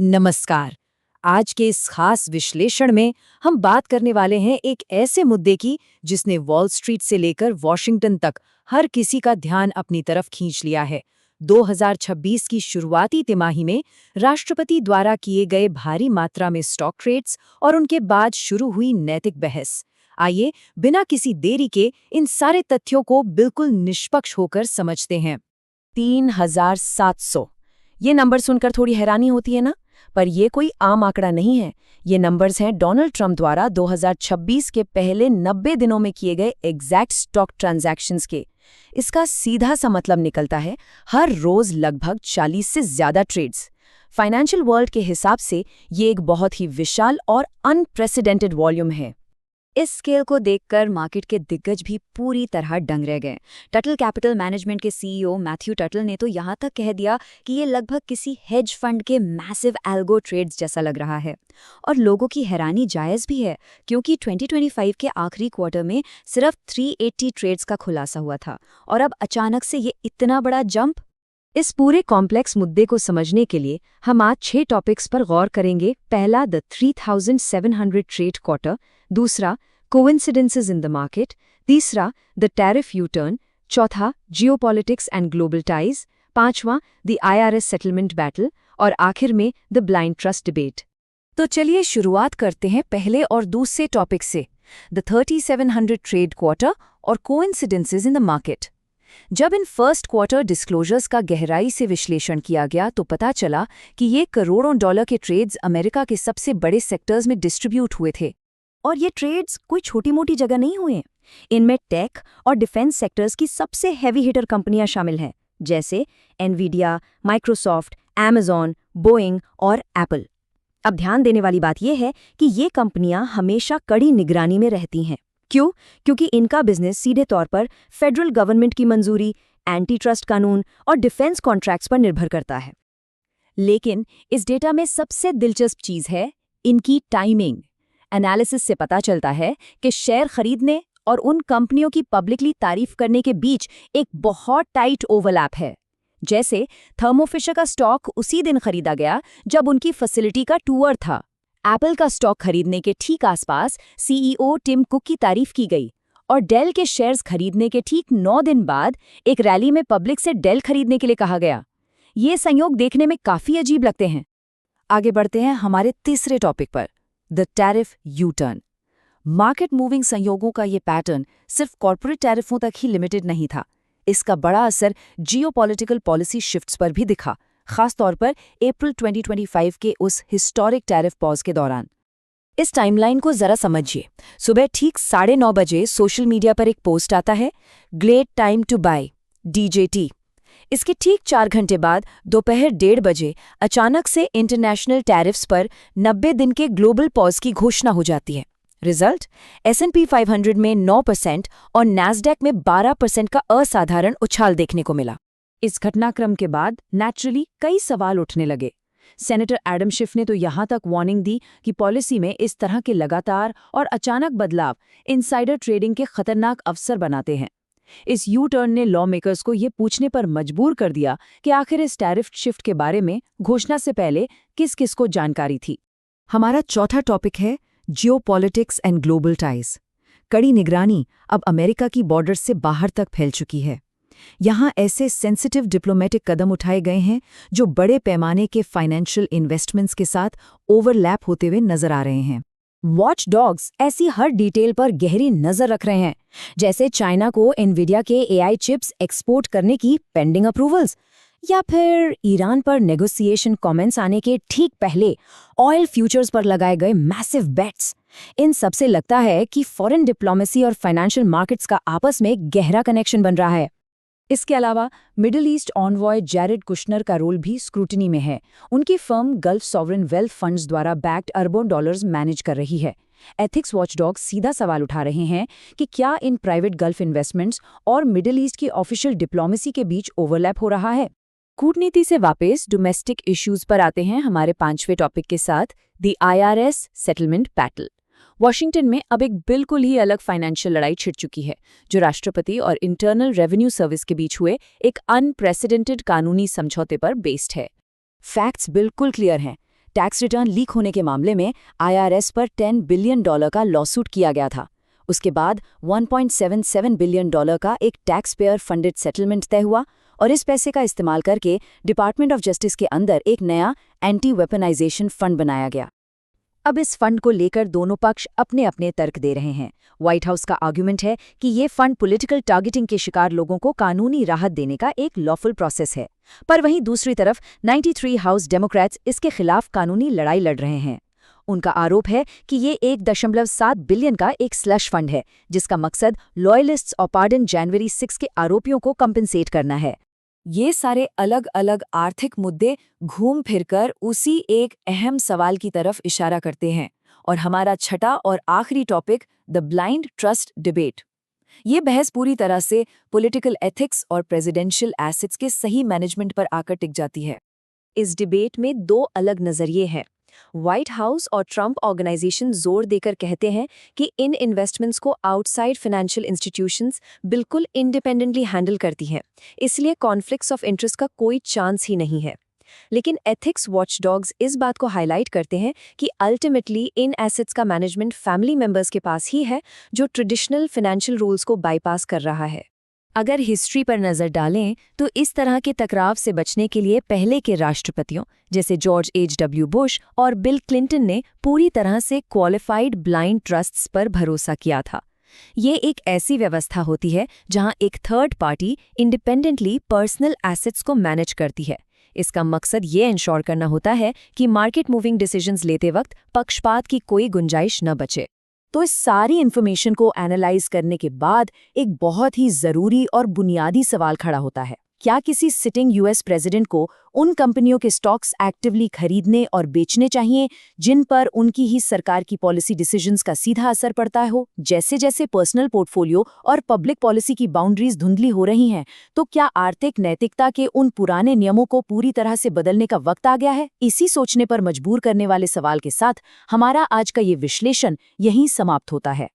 नमस्कार। आज के इस खास विश्लेषण में हम बात करने वाले हैं एक ऐसे मुद्दे की जिसने वॉल स्ट्रीट से लेकर वॉशिंगटन तक हर किसी का ध्यान अपनी तरफ खींच लिया है। 2026 की शुरुआती तिमाही में राष्ट्रपति द्वारा किए गए भारी मात्रा में स्टॉक ट्रेड्स और उनके बाद शुरू हुई नैतिक बहस। आइए बिना किसी देरी के इन सारे तथ्यों को बिल्कुल निष्पक्ष होकर समझते हैं। 3700 ये नंबर सुनकर थोड़ी हैरानी होती है ना, पर ये कोई आम आंकड़ा नहीं है। ये नंबर्स हैं डोनाल्ड ट्रंप द्वारा 2026 के पहले 90 दिनों में किए गए एग्जैक्ट स्टॉक ट्रांजैक्शंस के। इसका सीधा सा मतलब निकलता है हर रोज लगभग 40 से ज्यादा ट्रेड्स। फाइनेंशियल वर्ल्ड के हिसाब से ये एक बहुत ही विशाल और अनप्रेसिडेंटेड वॉल्यूम है। इस स्केल को देखकर मार्केट के दिग्गज भी पूरी तरह दंग रह गए। टटल कैपिटल मैनेजमेंट के सीईओ मैथ्यू टटल ने तो यहाँ तक कह दिया कि ये लगभग किसी हेज फंड के मैसिव एल्गो ट्रेड्स जैसा लग रहा है। और लोगों की हैरानी जायज़ भी है, क्योंकि 2025 के आखिरी क्वार्टर में सिर्फ 380 ट्रेड्स का खुलासा हुआ था, और अब अचानक से ये इतना बड़ा जंप। इस पूरे कॉम्प्लेक्स मुद्दे को समझने के लिए हम आज 6 टॉपिक्स पर गौर करेंगे। पहला, द 3700 ट्रेड क्वार्टर। दूसरा, कोइंसिडेंसेस इन द मार्केट। तीसरा, द टैरिफ यू टर्न। चौथा, जियोपॉलिटिक्स एंड ग्लोबल टाइज। पांचवां, द IRS सेटलमेंट बैटल। और आखिर में द ब्लाइंड ट्रस्ट डिबेट। तो चलिए शुरुआत करते हैं पहले और दूसरे टॉपिक से, द 3700 ट्रेड क्वार्टर और कोइंसिडेंसेस इन द मार्केट। जब इन फर्स्ट क्वार्टर डिस्क्लोजर्स का गहराई से विश्लेषण किया गया तो पता चला कि ये करोड़ों डॉलर के ट्रेड्स अमेरिका के सबसे बड़े सेक्टर्स में डिस्ट्रीब्यूट हुए थे। और ये ट्रेड्स कोई छोटी मोटी जगह नहीं हुए। इनमें टेक और डिफेंस सेक्टर्स की सबसे हैवी हिटर कंपनियां शामिल हैं, जैसे एनवीडिया, माइक्रोसॉफ्ट, अमेज़न, बोइंग और एप्पल। अब ध्यान देने वाली बात यह है कि ये कंपनियां हमेशा कड़ी निगरानी में रहती हैं। क्यों? क्योंकि इनका बिजनेस सीधे तौर पर फेडरल गवर्नमेंट की मंजूरी, एंटी ट्रस्ट कानून और डिफेंस कॉन्ट्रैक्ट्स पर निर्भर करता है। लेकिन इस डेटा में सबसे दिलचस्प चीज है इनकी टाइमिंग। एनालिसिस से पता चलता है कि शेयर खरीदने और उन कंपनियों की पब्लिकली तारीफ करने के बीच एक बहुत टाइट ओवरलैप है। जैसे थर्मो फिशर का स्टॉक उसी दिन खरीदा गया जब उनकी फैसिलिटी का टूर था। एप्पल का स्टॉक खरीदने के ठीक आसपास CEO टिम कुक की तारीफ की गई, और डेल के शेयर्स खरीदने के ठीक 9 दिन बाद एक रैली में पब्लिक से डेल खरीदने के लिए कहा गया। ये संयोग देखने में काफी अजीब लगते हैं। आगे बढ़ते हैं हमारे तीसरे टॉपिक पर, the tariff U turn. Market moving संयोगों का ये पैटर्न सिर्फ कॉर्पोरेट टैरिफों तक ही लिमिटेड नहीं था। इसका बड़ा असर जियोपॉलिटिकल पॉलिसी शिफ्ट्स पर भी दिखा, खासतौर पर अप्रैल 2025 के उस हिस्टोरिक टैरिफ पॉज के दौरान। इस टाइमलाइन को जरा समझिए। सुबह ठीक 9:30 बजे सोशल मीडिया पर एक पोस्ट आता है, great time to buy DJT। इसके ठीक 4 घंटे बाद दोपहर 1:30 बजे अचानक से इंटरनेशनल टैरिफ्स पर 90 दिन के ग्लोबल पॉज की घोषणा हो जाती है। रिजल्ट, S&P 500 में 9% और नैस्डैक में 12% का असाधारण उछाल देखने को मिला। इस घटनाक्रम के बाद नेचुरली कई सवाल उठने लगे। सेनेटर एडम शिफ ने तो यहाँ तक वार्निंग दी कि पॉलिसी में इस तरह के लगातार और अचानक बदलाव इनसाइडर ट्रेडिंग के खतरनाक अवसर बनाते हैं। इस यू टर्न ने लॉ मेकर्स को ये पूछने पर मजबूर कर दिया कि आखिर इस टैरिफ शिफ्ट के बारे में घोषणा से पहले किस किस को जानकारी थी। हमारा चौथा टॉपिक है जियोपॉलिटिक्स एंड ग्लोबल टाइज। कड़ी निगरानी अब अमेरिका की बॉर्डर से बाहर तक फैल चुकी है। यहाँ ऐसे सेंसिटिव डिप्लोमेटिक कदम उठाए गए हैं जो बड़े पैमाने के फाइनेंशियल इन्वेस्टमेंट्स के साथ ओवरलैप होते हुए नजर आ रहे हैं। वॉच डॉग्स ऐसी हर डिटेल पर गहरी नजर रख रहे हैं, जैसे चाइना को एनवीडिया के AI चिप्स एक्सपोर्ट करने की पेंडिंग अप्रूवल्स, या फिर ईरान पर नेगोशिएशन कमेंट्स आने के ठीक पहले ऑयल फ्यूचर्स पर लगाए गए मैसिव बेट्स। इन सबसे लगता है कि फॉरेन डिप्लोमेसी और फाइनेंशियल मार्केट्स का आपस में गहरा कनेक्शन बन रहा है। इसके अलावा मिडिल ईस्ट ऑनवॉय जैरेड कुशनर का रोल भी स्क्रूटिनी में है। उनकी firm gulf sovereign wealth funds द्वारा बैक्ड अरबों डॉलर्स मैनेज कर रही है। एथिक्स वॉचडॉग सीधा सवाल उठा रहे हैं कि क्या इन प्राइवेट गल्फ इन्वेस्टमेंट्स और मिडिल ईस्ट की ऑफिशियल डिप्लोमेसी के बीच ओवरलैप हो रहा है। कूटनीति से वापस डोमेस्टिक इश्यूज पर आते हैं हमारे 5वें टॉपिक के साथ, the IRS settlement battle. Washington में अब एक बिल्कुल ही अलग फाइनेंशियल लड़ाई छिड़ चुकी है, जो राष्ट्रपति और इंटरनल रेवेन्यू सर्विस के बीच हुए एक अनप्रेसिडेंटेड कानूनी समझौते पर बेस्ड है। फैक्ट्स बिल्कुल क्लियर हैं। टैक्स रिटर्न लीक होने के मामले में IRS पर $10 बिलियन का लॉसूट किया गया था। उसके बाद $1.77 बिलियन का एक टैक्स पेयर फंडेड सेटलमेंट तय हुआ और इस पैसे का इस्तेमाल करके डिपार्टमेंट ऑफ जस्टिस के अंदर एक नया एंटी वेपनाइजेशन फंड बनाया गया। अब इस फंड को लेकर दोनों पक्ष अपने अपने तर्क दे रहे हैं। व्हाइट हाउस का आर्गुमेंट है कि ये फंड पॉलिटिकल टारगेटिंग के शिकार लोगों को कानूनी राहत देने का एक लॉफुल प्रोसेस है, पर वहीं दूसरी तरफ 93 हाउस डेमोक्रेट्स इसके खिलाफ कानूनी लड़ाई लड़ रहे हैं। उनका आरोप है कि ये 1.7 बिलियन का एक स्लश फंड है, जिसका मकसद लॉयलिस्ट्स और पार्डन जनवरी 6 के आरोपियों को कंपनसेट करना है। ये सारे अलग अलग आर्थिक मुद्दे घूम फिरकर उसी एक अहम सवाल की तरफ इशारा करते हैं, और हमारा छठा और आखिरी topic the blind trust debate. ये बहस पूरी तरह से पॉलिटिकल एथिक्स और प्रेसिडेंशियल एसेट्स के सही मैनेजमेंट पर आकर टिक जाती है। इस डिबेट में दो अलग नजरिए हैं। व्हाइट हाउस और ट्रंप ऑर्गेनाइजेशन जोर देकर कहते हैं कि इन इन्वेस्टमेंट्स को आउटसाइड फाइनेंशियल इंस्टीट्यूशंस बिल्कुल इंडिपेंडेंटली हैंडल करती हैं, इसलिए कॉन्फ्लिक्ट्स ऑफ इंटरेस्ट का कोई चांस ही नहीं है। लेकिन एथिक्स वॉचडॉग्स इस बात को हाईलाइट करते हैं कि अल्टीमेटली इन एसेट्स का मैनेजमेंट फैमिली मेंबर्स के पास ही है, जो ट्रेडिशनल फाइनेंशियल रूल्स को बाईपास कर रहा है। अगर हिस्ट्री पर नजर डालें तो इस तरह के टकराव से बचने के लिए पहले के राष्ट्रपतियों जैसे जॉर्ज H.W. बुश और बिल क्लिंटन ने पूरी तरह से क्वालिफाइड ब्लाइंड ट्रस्ट्स पर भरोसा किया था। ये एक ऐसी व्यवस्था होती है जहां एक third party independently personal assets को मैनेज करती है। इसका मकसद ये इंश्योर करना होता है कि मार्केट मूविंग डिसीजंस लेते वक्त पक्षपात की कोई गुंजाइश न बचे। तो इस सारी इन्फॉर्मेशन को एनालाइज करने के बाद एक बहुत ही ज़रूरी और बुनियादी सवाल खड़ा होता है, क्या किसी सिटिंग US प्रेसिडेंट को उन कंपनियों के स्टॉक्स एक्टिवली खरीदने और बेचने चाहिए जिन पर उनकी ही सरकार की पॉलिसी डिसीजंस का सीधा असर पड़ता हो? जैसे जैसे पर्सनल पोर्टफोलियो और पब्लिक पॉलिसी की बाउंड्रीज धुंधली हो रही हैं, तो क्या आर्थिक नैतिकता के उन पुराने नियमों को पूरी तरह से बदलने का वक्त आ गया है? इसी सोचने पर मजबूर करने वाले सवाल के साथ हमारा आज का ये विश्लेषण यहीं समाप्त होता है।